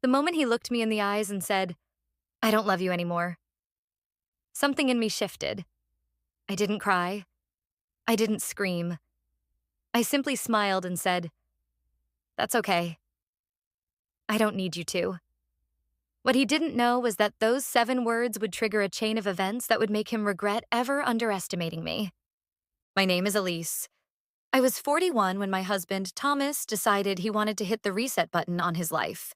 The moment he looked me in the eyes and said, "I don't love you anymore," something in me shifted. I didn't cry. I didn't scream. I simply smiled and said, "That's okay. I don't need you to." What he didn't know was that those 7 words would trigger a chain of events that would make him regret ever underestimating me. My name is Elise. I was 41 when my husband, Thomas, decided he wanted to hit the reset button on his life.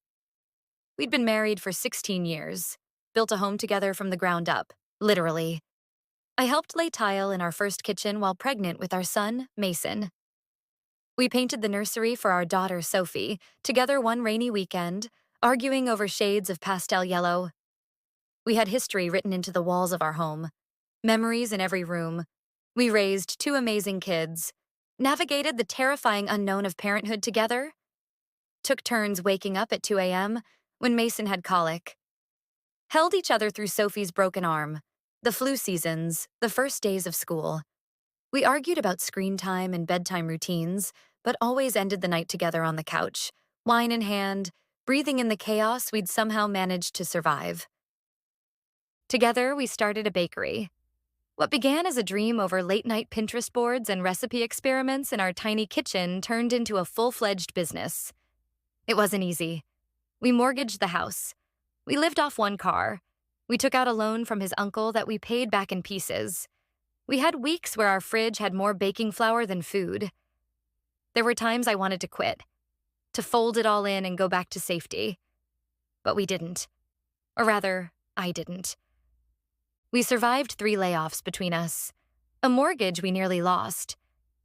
We'd been married for 16 years, built a home together from the ground up, literally. I helped lay tile in our first kitchen while pregnant with our son, Mason. We painted the nursery for our daughter, Sophie, together one rainy weekend, arguing over shades of pastel yellow. We had history written into the walls of our home, memories in every room. We raised 2 amazing kids, navigated the terrifying unknown of parenthood together, took turns waking up at 2 a.m. when Mason had colic, held each other through Sophie's broken arm, the flu seasons, the first days of school. We argued about screen time and bedtime routines, but always ended the night together on the couch, wine in hand, breathing in the chaos we'd somehow managed to survive. Together, we started a bakery. What began as a dream over late-night Pinterest boards and recipe experiments in our tiny kitchen turned into a full-fledged business. It wasn't easy. We mortgaged the house. We lived off 1 car. We took out a loan from his uncle that we paid back in pieces. We had weeks where our fridge had more baking flour than food. There were times I wanted to quit, to fold it all in and go back to safety. But we didn't. Or rather, I didn't. We survived 3 layoffs between us, a mortgage we nearly lost,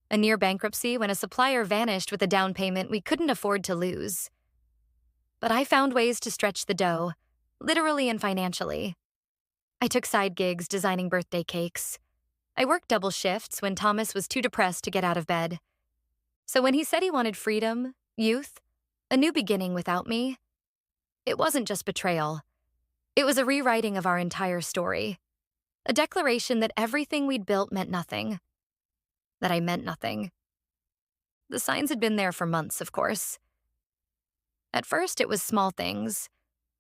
a near bankruptcy when a supplier vanished with a down payment we couldn't afford to lose. But I found ways to stretch the dough, literally and financially. I took side gigs designing birthday cakes. I worked double shifts when Thomas was too depressed to get out of bed. So when he said he wanted freedom, youth, a new beginning without me, it wasn't just betrayal. It was a rewriting of our entire story. A declaration that everything we'd built meant nothing. That I meant nothing. The signs had been there for months, of course. At first, it was small things.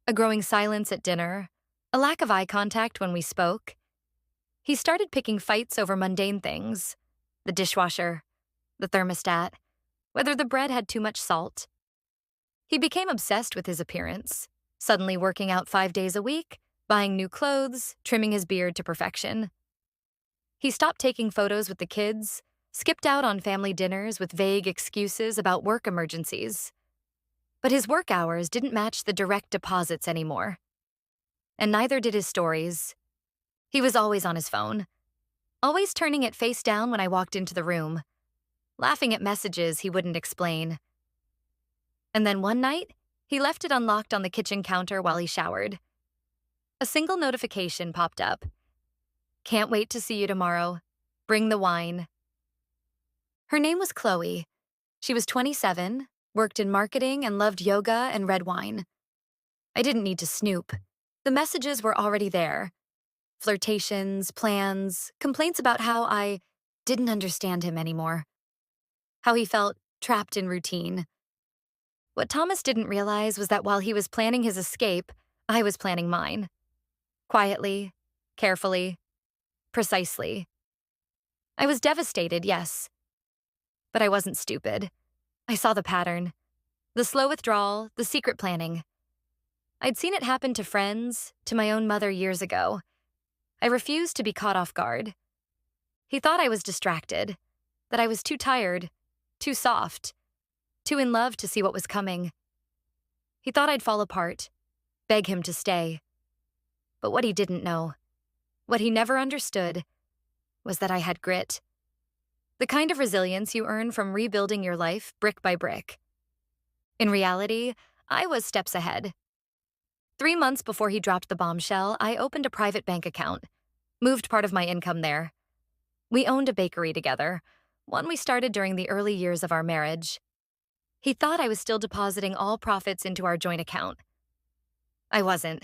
A growing silence at dinner, a lack of eye contact when we spoke. He started picking fights over mundane things. The dishwasher, the thermostat, whether the bread had too much salt. He became obsessed with his appearance, suddenly working out 5 days a week, buying new clothes, trimming his beard to perfection. He stopped taking photos with the kids, skipped out on family dinners with vague excuses about work emergencies. But his work hours didn't match the direct deposits anymore. And neither did his stories. He was always on his phone, always turning it face down when I walked into the room, laughing at messages he wouldn't explain. And then one night, he left it unlocked on the kitchen counter while he showered. A single notification popped up. "Can't wait to see you tomorrow. Bring the wine." Her name was Chloe. She was 27, worked in marketing, and loved yoga and red wine. I didn't need to snoop. The messages were already there. Flirtations, plans, complaints about how I didn't understand him anymore. How he felt trapped in routine. What Thomas didn't realize was that while he was planning his escape, I was planning mine. Quietly, carefully, precisely. I was devastated, yes. But I wasn't stupid. I saw the pattern. The slow withdrawal, the secret planning. I'd seen it happen to friends, to my own mother years ago. I refused to be caught off guard. He thought I was distracted, that I was too tired, too soft, too in love to see what was coming. He thought I'd fall apart, beg him to stay. But what he didn't know, what he never understood, was that I had grit. The kind of resilience you earn from rebuilding your life brick by brick. In reality, I was steps ahead. 3 months before he dropped the bombshell, I opened a private bank account, moved part of my income there. We owned a bakery together, one we started during the early years of our marriage. He thought I was still depositing all profits into our joint account. I wasn't.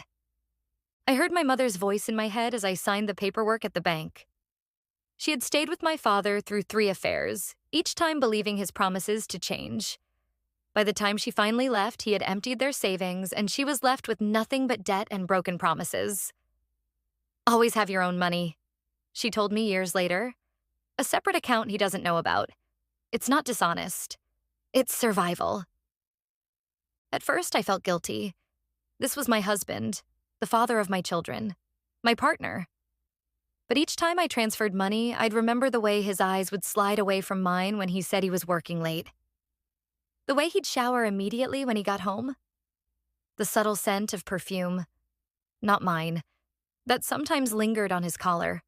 I heard my mother's voice in my head as I signed the paperwork at the bank. She had stayed with my father through 3 affairs, each time believing his promises to change. By the time she finally left, he had emptied their savings, and she was left with nothing but debt and broken promises. "Always have your own money," she told me years later. "A separate account he doesn't know about. It's not dishonest. It's survival." At first, I felt guilty. This was my husband, the father of my children, my partner. But each time I transferred money, I'd remember the way his eyes would slide away from mine when he said he was working late. The way he'd shower immediately when he got home. The subtle scent of perfume, not mine, that sometimes lingered on his collar.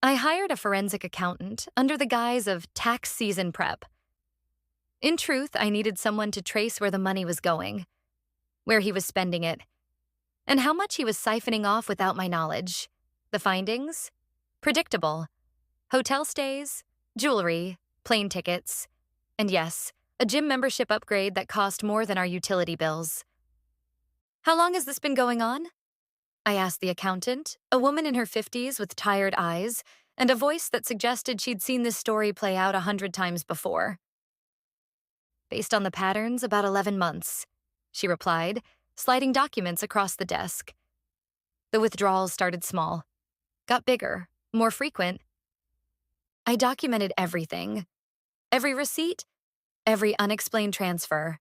I hired a forensic accountant under the guise of tax season prep. In truth, I needed someone to trace where the money was going, where he was spending it, and how much he was siphoning off without my knowledge. The findings? Predictable. Hotel stays, jewelry, plane tickets, and yes, a gym membership upgrade that cost more than our utility bills. "How long has this been going on?" I asked the accountant, a woman in her 50s with tired eyes and a voice that suggested she'd seen this story play out 100 times before. "Based on the patterns, about 11 months, she replied, sliding documents across the desk. The withdrawals started small, got bigger, more frequent. I documented everything. Every receipt, every unexplained transfer,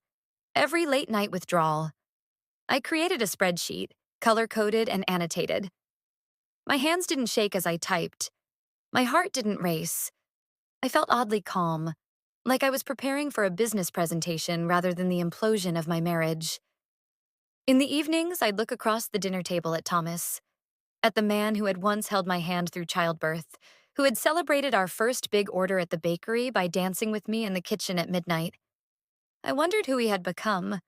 every late-night withdrawal. I created a spreadsheet, color-coded and annotated. My hands didn't shake as I typed. My heart didn't race. I felt oddly calm, like I was preparing for a business presentation rather than the implosion of my marriage. In the evenings, I'd look across the dinner table at Thomas, at the man who had once held my hand through childbirth, who had celebrated our first big order at the bakery by dancing with me in the kitchen at midnight. I wondered who he had become,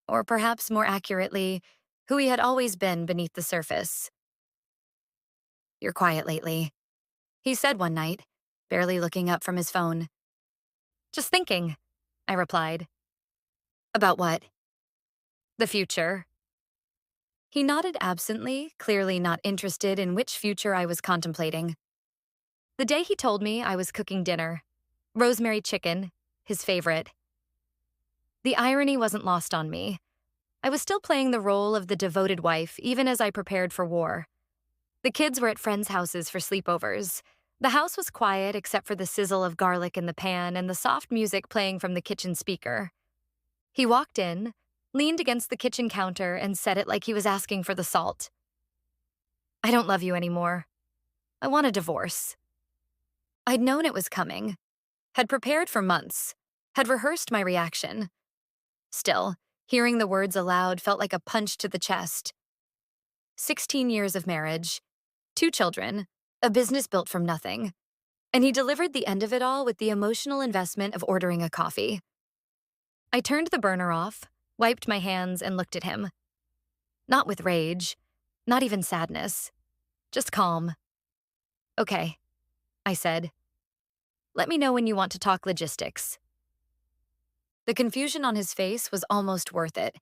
or perhaps more accurately, who he had always been beneath the surface. "You're quiet lately," he said one night, barely looking up from his phone. "Just thinking," I replied. "About what?" "The future." He nodded absently, clearly not interested in which future I was contemplating. The day he told me, I was cooking dinner. Rosemary chicken, his favorite. The irony wasn't lost on me. I was still playing the role of the devoted wife, even as I prepared for war. The kids were at friends' houses for sleepovers. The house was quiet except for the sizzle of garlic in the pan and the soft music playing from the kitchen speaker. He walked in, leaned against the kitchen counter, and said it like he was asking for the salt. "I don't love you anymore. I want a divorce." I'd known it was coming, had prepared for months, had rehearsed my reaction. Still, hearing the words aloud felt like a punch to the chest. 16 years of marriage, 2 children, a business built from nothing. And he delivered the end of it all with the emotional investment of ordering a coffee. I turned the burner off, wiped my hands, and looked at him. Not with rage, not even sadness, just calm. "Okay," I said. "Let me know when you want to talk logistics." The confusion on his face was almost worth it.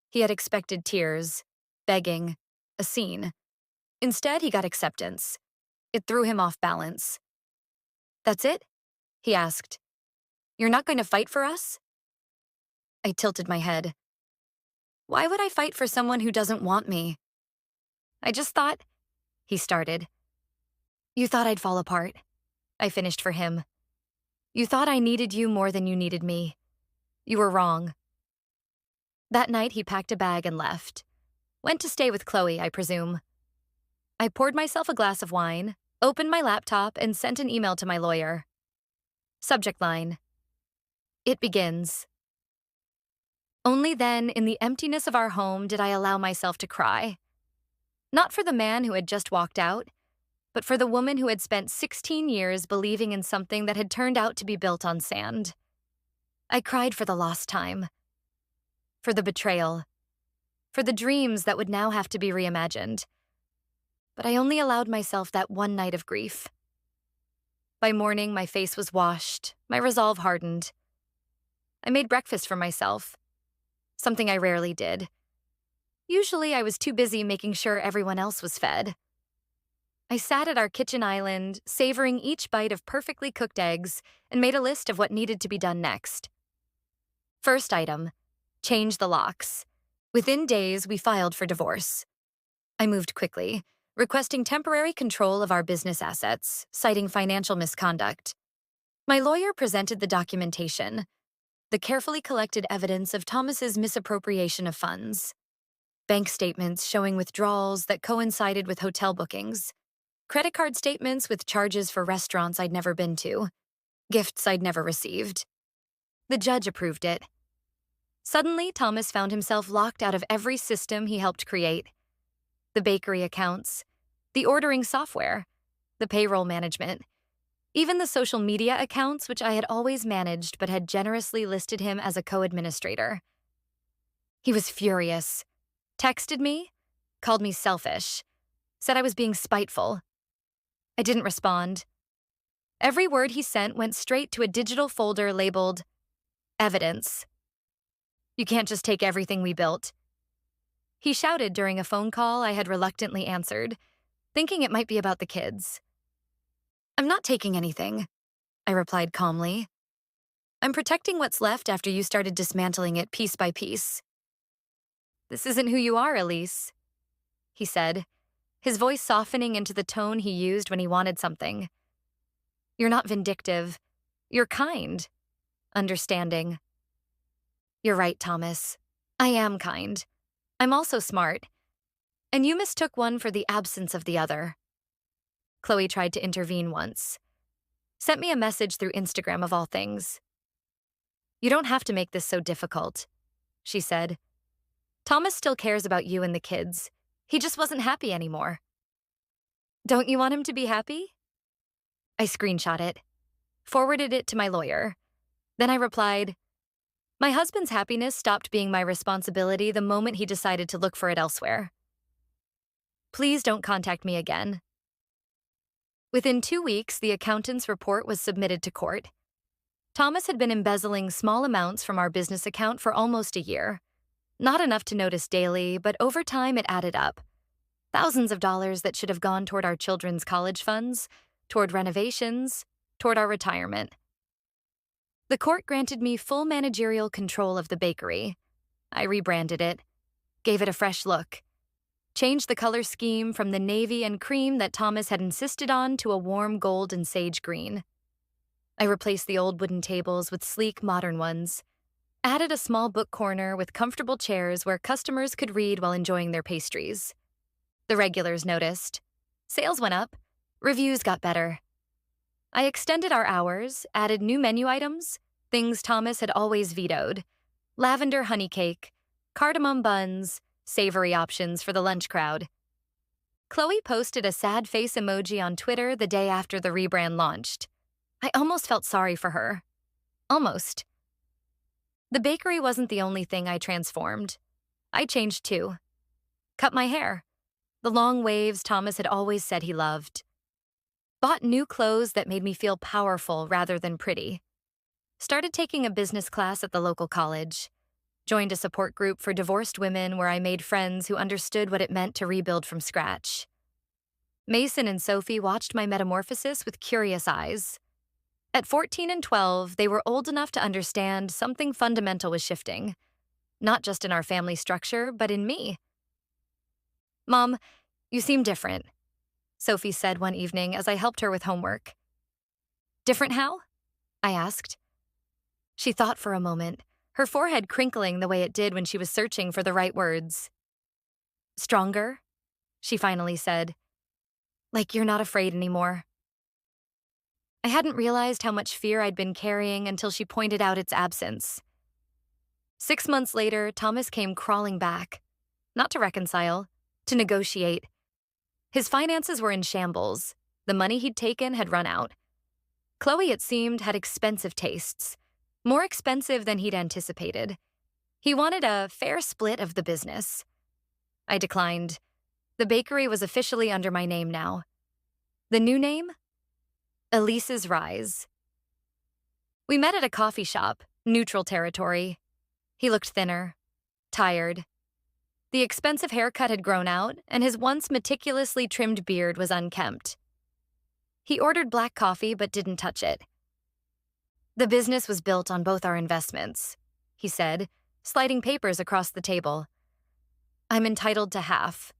He had expected tears, begging, a scene. Instead, he got acceptance. It threw him off balance. "That's it?" he asked. "You're not going to fight for us?" I tilted my head. "Why would I fight for someone who doesn't want me?" "I just thought," he started. "You thought I'd fall apart," I finished for him. "You thought I needed you more than you needed me. You were wrong." That night, he packed a bag and left. Went to stay with Chloe, I presume. I poured myself a glass of wine, opened my laptop, and sent an email to my lawyer. Subject line: "It begins." Only then, in the emptiness of our home, did I allow myself to cry. Not for the man who had just walked out, but for the woman who had spent 16 years believing in something that had turned out to be built on sand. I cried for the lost time, for the betrayal, for the dreams that would now have to be reimagined. But I only allowed myself that one night of grief. By morning, my face was washed, my resolve hardened. I made breakfast for myself, something I rarely did. Usually, I was too busy making sure everyone else was fed. I sat at our kitchen island, savoring each bite of perfectly cooked eggs, and made a list of what needed to be done next. First item, change the locks. Within days, we filed for divorce. I moved quickly, requesting temporary control of our business assets, citing financial misconduct. My lawyer presented the documentation, the carefully collected evidence of Thomas's misappropriation of funds. Bank statements showing withdrawals that coincided with hotel bookings, credit card statements with charges for restaurants I'd never been to, gifts I'd never received. The judge approved it. Suddenly, Thomas found himself locked out of every system he helped create. The bakery accounts, the ordering software, the payroll management, even the social media accounts which I had always managed but had generously listed him as a co-administrator. He was furious, texted me, called me selfish, said I was being spiteful. I didn't respond. Every word he sent went straight to a digital folder labeled evidence. You can't just take everything we built. He shouted during a phone call I had reluctantly answered, thinking it might be about the kids. I'm not taking anything, I replied calmly. I'm protecting what's left after you started dismantling it piece by piece. This isn't who you are, Elise, he said, his voice softening into the tone he used when he wanted something. You're not vindictive. You're kind. Understanding. You're right, Thomas. I am kind. I'm also smart. And you mistook one for the absence of the other. Chloe tried to intervene once. Sent me a message through Instagram of all things. You don't have to make this so difficult, she said. Thomas still cares about you and the kids. He just wasn't happy anymore. Don't you want him to be happy? I screenshot it, forwarded it to my lawyer. Then I replied, my husband's happiness stopped being my responsibility the moment he decided to look for it elsewhere. Please don't contact me again. Within 2 weeks, the accountant's report was submitted to court. Thomas had been embezzling small amounts from our business account for almost a year. Not enough to notice daily, but over time it added up. Thousands of dollars that should have gone toward our children's college funds, toward renovations, toward our retirement. The court granted me full managerial control of the bakery. I rebranded it, gave it a fresh look, changed the color scheme from the navy and cream that Thomas had insisted on to a warm gold and sage green. I replaced the old wooden tables with sleek modern ones, added a small book corner with comfortable chairs where customers could read while enjoying their pastries. The regulars noticed. Sales went up. Reviews got better. I extended our hours, added new menu items, things Thomas had always vetoed. Lavender honey cake, cardamom buns, savory options for the lunch crowd. Chloe posted a sad face emoji on Twitter the day after the rebrand launched. I almost felt sorry for her. Almost. The bakery wasn't the only thing I transformed. I changed too. Cut my hair. The long waves Thomas had always said he loved. Bought new clothes that made me feel powerful rather than pretty. Started taking a business class at the local college. Joined a support group for divorced women where I made friends who understood what it meant to rebuild from scratch. Mason and Sophie watched my metamorphosis with curious eyes. At 14 and 12, they were old enough to understand something fundamental was shifting, not just in our family structure, but in me. Mom, you seem different, Sophie said one evening as I helped her with homework. Different how? I asked. She thought for a moment, her forehead crinkling the way it did when she was searching for the right words. Stronger, she finally said. Like you're not afraid anymore. I hadn't realized how much fear I'd been carrying until she pointed out its absence. 6 months later, Thomas came crawling back. Not to reconcile, to negotiate. His finances were in shambles. The money he'd taken had run out. Chloe, it seemed, had expensive tastes. More expensive than he'd anticipated. He wanted a fair split of the business. I declined. The bakery was officially under my name now. The new name? Elise's Rise. We met at a coffee shop, neutral territory. He looked thinner, tired. The expensive haircut had grown out, and his once meticulously trimmed beard was unkempt. He ordered black coffee but didn't touch it. The business was built on both our investments. he said, sliding papers across the table. I'm entitled to half.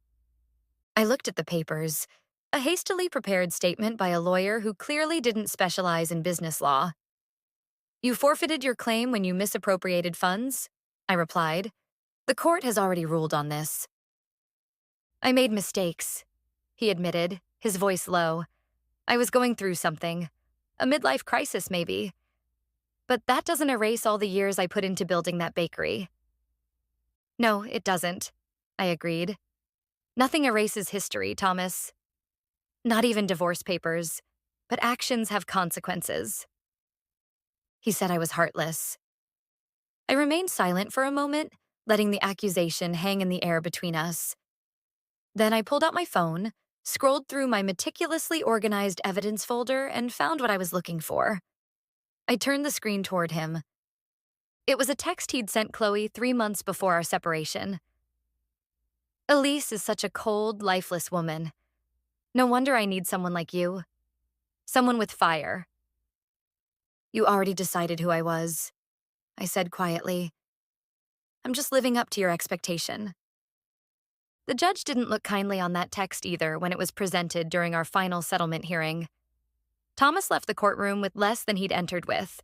I looked at the papers, a hastily prepared statement by a lawyer who clearly didn't specialize in business law. You forfeited your claim when you misappropriated funds? I replied. The court has already ruled on this. I made mistakes, he admitted, his voice low. I was going through something. A midlife crisis, maybe. But that doesn't erase all the years I put into building that bakery. No, it doesn't, I agreed. Nothing erases history, Thomas. Not even divorce papers. But actions have consequences. He said I was heartless. I remained silent for a moment, letting the accusation hang in the air between us. Then I pulled out my phone, scrolled through my meticulously organized evidence folder, and found what I was looking for. I turned the screen toward him. It was a text he'd sent Chloe 3 months before our separation. Elise is such a cold, lifeless woman. No wonder I need someone like you. Someone with fire. You already decided who I was, I said quietly. I'm just living up to your expectation. The judge didn't look kindly on that text either when it was presented during our final settlement hearing. Thomas left the courtroom with less than he'd entered with,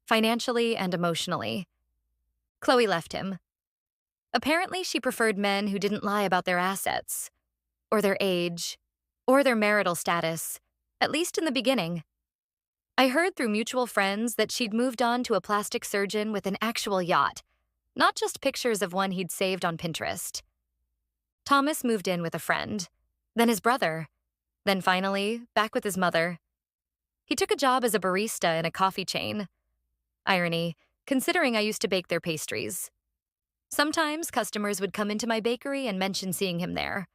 financially and emotionally. Chloe left him. Apparently, she preferred men who didn't lie about their assets, or their age, or their marital status, at least in the beginning. I heard through mutual friends that she'd moved on to a plastic surgeon with an actual yacht, not just pictures of one he'd saved on Pinterest. Thomas moved in with a friend, then his brother, then finally, back with his mother. He took a job as a barista in a coffee chain. Irony, considering I used to bake their pastries. Sometimes customers would come into my bakery and mention seeing him there,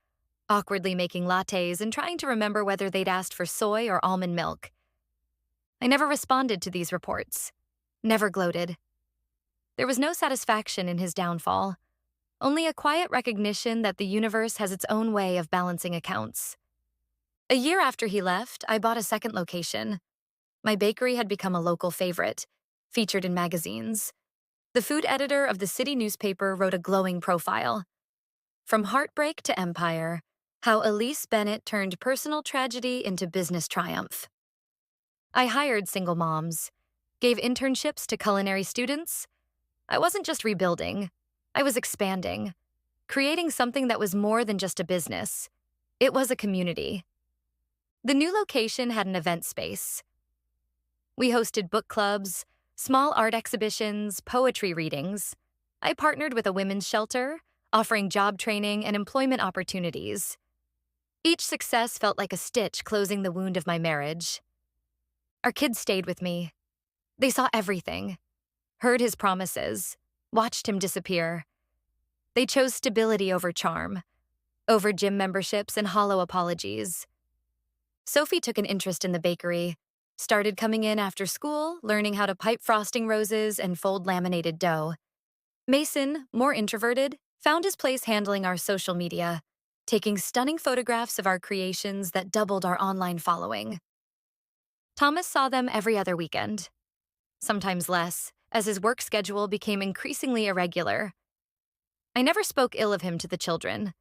awkwardly making lattes and trying to remember whether they'd asked for soy or almond milk. I never responded to these reports, never gloated. There was no satisfaction in his downfall, only a quiet recognition that the universe has its own way of balancing accounts. A year after he left, I bought a second location. My bakery had become a local favorite, featured in magazines. The food editor of the city newspaper wrote a glowing profile. From heartbreak to empire, how Elise Bennett turned personal tragedy into business triumph. I hired single moms, gave internships to culinary students. I wasn't just rebuilding, I was expanding, creating something that was more than just a business. It was a community. The new location had an event space. We hosted book clubs, small art exhibitions, poetry readings. I partnered with a women's shelter, offering job training and employment opportunities. Each success felt like a stitch closing the wound of my marriage. Our kids stayed with me. They saw everything, heard his promises, watched him disappear. They chose stability over charm, over gym memberships and hollow apologies. Sophie took an interest in the bakery, started coming in after school, learning how to pipe frosting roses and fold laminated dough. Mason, more introverted, found his place handling our social media, taking stunning photographs of our creations that doubled our online following. Thomas saw them every other weekend, sometimes less, as his work schedule became increasingly irregular. I never spoke ill of him to the children,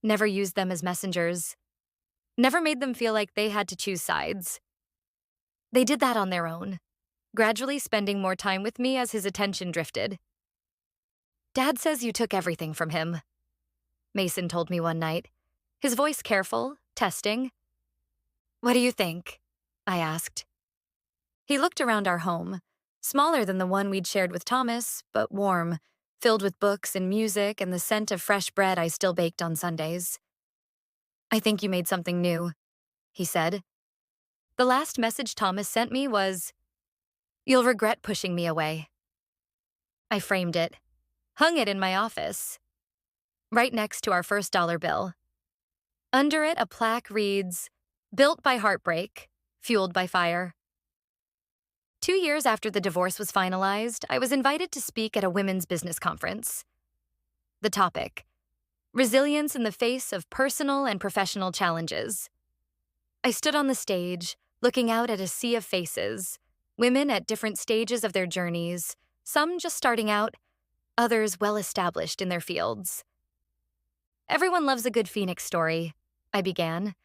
never used them as messengers, never made them feel like they had to choose sides. They did that on their own, gradually spending more time with me as his attention drifted. Dad says you took everything from him, Mason told me one night, his voice careful, testing. What do you think? I asked. He looked around our home, smaller than the one we'd shared with Thomas, but warm, filled with books and music and the scent of fresh bread I still baked on Sundays. I think you made something new, he said. The last message Thomas sent me was, "You'll regret pushing me away." I framed it, hung it in my office, right next to our first dollar bill. Under it, a plaque reads, "Built by heartbreak, fueled by fire." 2 years after the divorce was finalized, I was invited to speak at a women's business conference. The topic, resilience in the face of personal and professional challenges. I stood on the stage, looking out at a sea of faces, women at different stages of their journeys, Some just starting out, others well established in their fields. Everyone loves a good phoenix story, I began.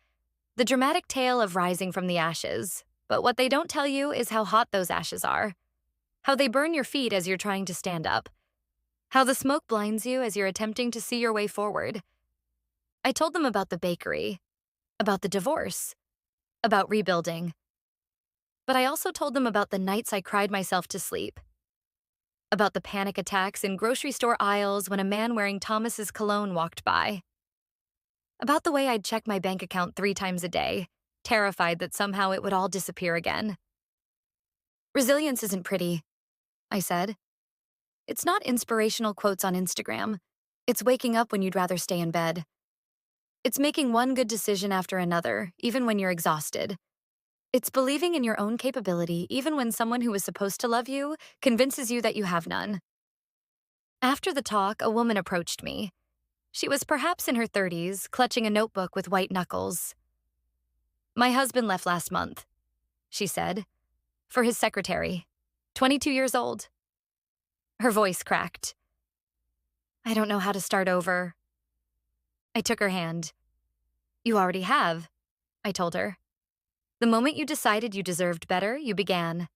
The dramatic tale of rising from the ashes. But what they don't tell you is how hot those ashes are. How they burn your feet as you're trying to stand up. How the smoke blinds you as you're attempting to see your way forward. I told them about the bakery, about the divorce, about rebuilding. But I also told them about the nights I cried myself to sleep. About the panic attacks in grocery store aisles when a man wearing Thomas's cologne walked by. About the way I'd check my bank account 3 times a day, terrified that somehow it would all disappear again. Resilience isn't pretty, I said. It's not inspirational quotes on Instagram. It's waking up when you'd rather stay in bed. It's making one good decision after another, even when you're exhausted. It's believing in your own capability even when someone who was supposed to love you convinces you that you have none. After the talk, a woman approached me. She was perhaps in her 30s, clutching a notebook with white knuckles. "My husband left last month," she said, "for his secretary, 22 years old." Her voice cracked. "I don't know how to start over." I took her hand. "You already have," I told her. "The moment you decided you deserved better, you began."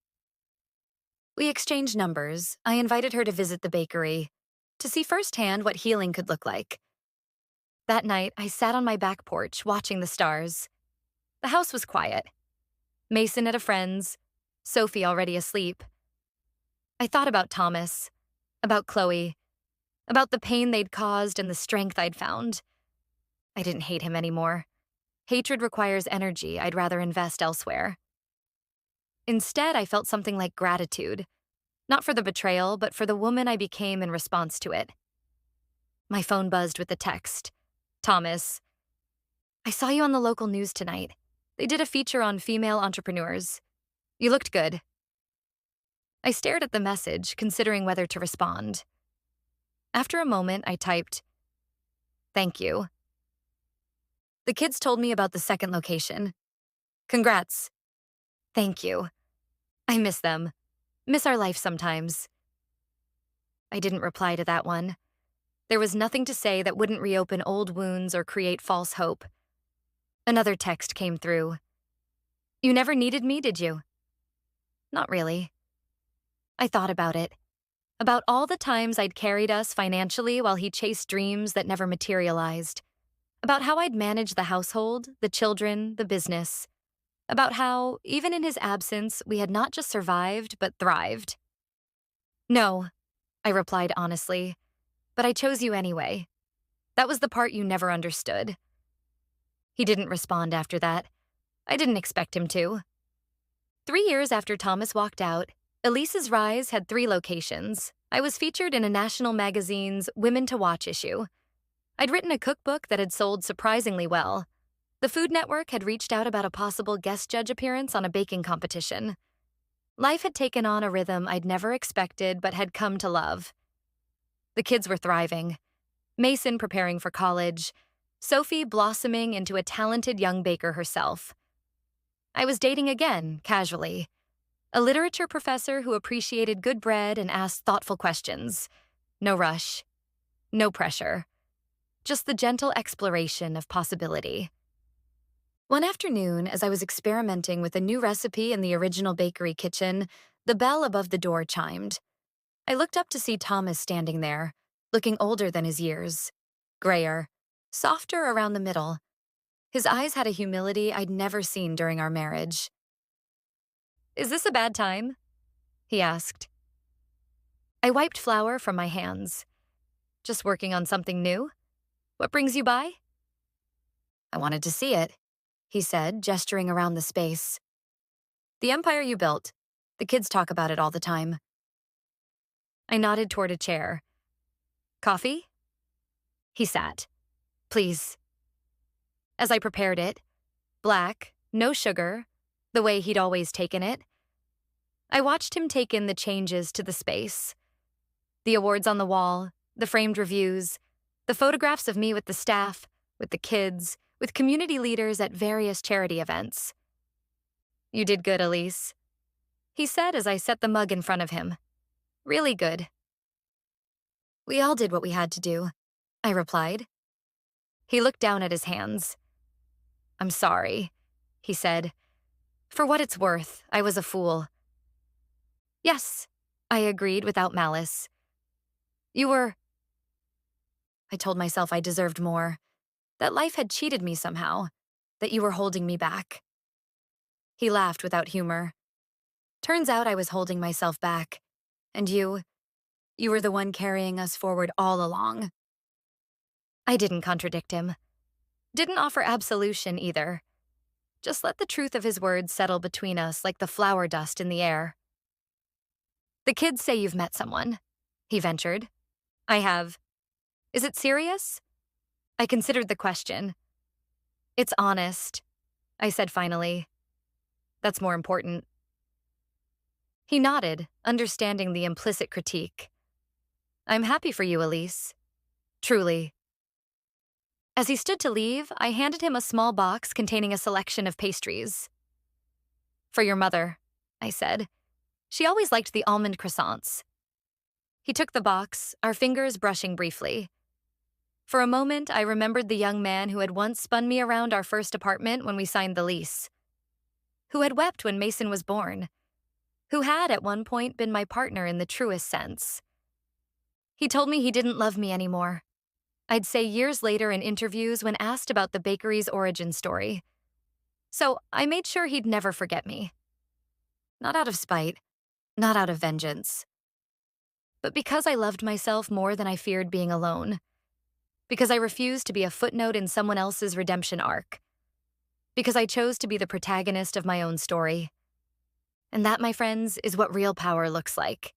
We exchanged numbers. I invited her to visit the bakery, to see firsthand what healing could look like. That night, I sat on my back porch, watching the stars. The house was quiet. Mason at a friend's, Sophie already asleep. I thought about Thomas, about Chloe, about the pain they'd caused and the strength I'd found. I didn't hate him anymore. Hatred requires energy I'd rather invest elsewhere. Instead, I felt something like gratitude, not for the betrayal, but for the woman I became in response to it. My phone buzzed with the text. "Thomas, I saw you on the local news tonight. They did a feature on female entrepreneurs. You looked good." I stared at the message, considering whether to respond. After a moment, I typed, "Thank you." The kids told me about the second location. "Congrats." "Thank you." I miss them. Miss our life sometimes. I didn't reply to that one. There was nothing to say that wouldn't reopen old wounds or create false hope. Another text came through. "You never needed me, did you?" Not really. I thought about it. About all the times I'd carried us financially while he chased dreams that never materialized. About how I'd managed the household, the children, the business. About how, even in his absence, we had not just survived, but thrived. "No," I replied honestly, "but I chose you anyway. That was the part you never understood." He didn't respond after that. I didn't expect him to. 3 years after Thomas walked out, Elise's Rise had 3 locations. I was featured in a national magazine's Women to Watch issue. I'd written a cookbook that had sold surprisingly well. The Food Network had reached out about a possible guest judge appearance on a baking competition. Life had taken on a rhythm I'd never expected but had come to love. The kids were thriving. Mason preparing for college, Sophie blossoming into a talented young baker herself. I was dating again, casually. A literature professor who appreciated good bread and asked thoughtful questions. No rush. No pressure. Just the gentle exploration of possibility. One afternoon, as I was experimenting with a new recipe in the original bakery kitchen, the bell above the door chimed. I looked up to see Thomas standing there, looking older than his years. Grayer, softer around the middle. His eyes had a humility I'd never seen during our marriage. "Is this a bad time?" he asked. I wiped flour from my hands. "Just working on something new? What brings you by?" "I wanted to see it," he said, gesturing around the space. "The empire you built. The kids talk about it all the time." I nodded toward a chair. "Coffee?" He sat. "Please." As I prepared it, black, no sugar, the way he'd always taken it, I watched him take in the changes to the space. The awards on the wall, the framed reviews, the photographs of me with the staff, with the kids, with community leaders at various charity events. "You did good, Elise," he said as I set the mug in front of him. Really good. We all did what we had to do, I replied. He looked down at his hands. I'm sorry, he said. For what it's worth, I was a fool. Yes, I agreed without malice. You were. I told myself I deserved more, that life had cheated me somehow, that you were holding me back. He laughed without humor. Turns out I was holding myself back. And you were the one carrying us forward all along. I didn't contradict him. Didn't offer absolution either. Just let the truth of his words settle between us like the flower dust in the air. The kids say you've met someone, he ventured. I have. Is it serious? I considered the question. It's honest, I said finally. That's more important. He nodded, understanding the implicit critique. I'm happy for you, Elise. Truly. As he stood to leave, I handed him a small box containing a selection of pastries. For your mother, I said. She always liked the almond croissants. He took the box, our fingers brushing briefly. For a moment, I remembered the young man who had once spun me around our first apartment when we signed the lease. Who had wept when Mason was born. Who had, at one point, been my partner in the truest sense. He told me he didn't love me anymore. I'd say years later in interviews when asked about the bakery's origin story. So I made sure he'd never forget me. Not out of spite, not out of vengeance. But because I loved myself more than I feared being alone. Because I refused to be a footnote in someone else's redemption arc. Because I chose to be the protagonist of my own story. And that, my friends, is what real power looks like.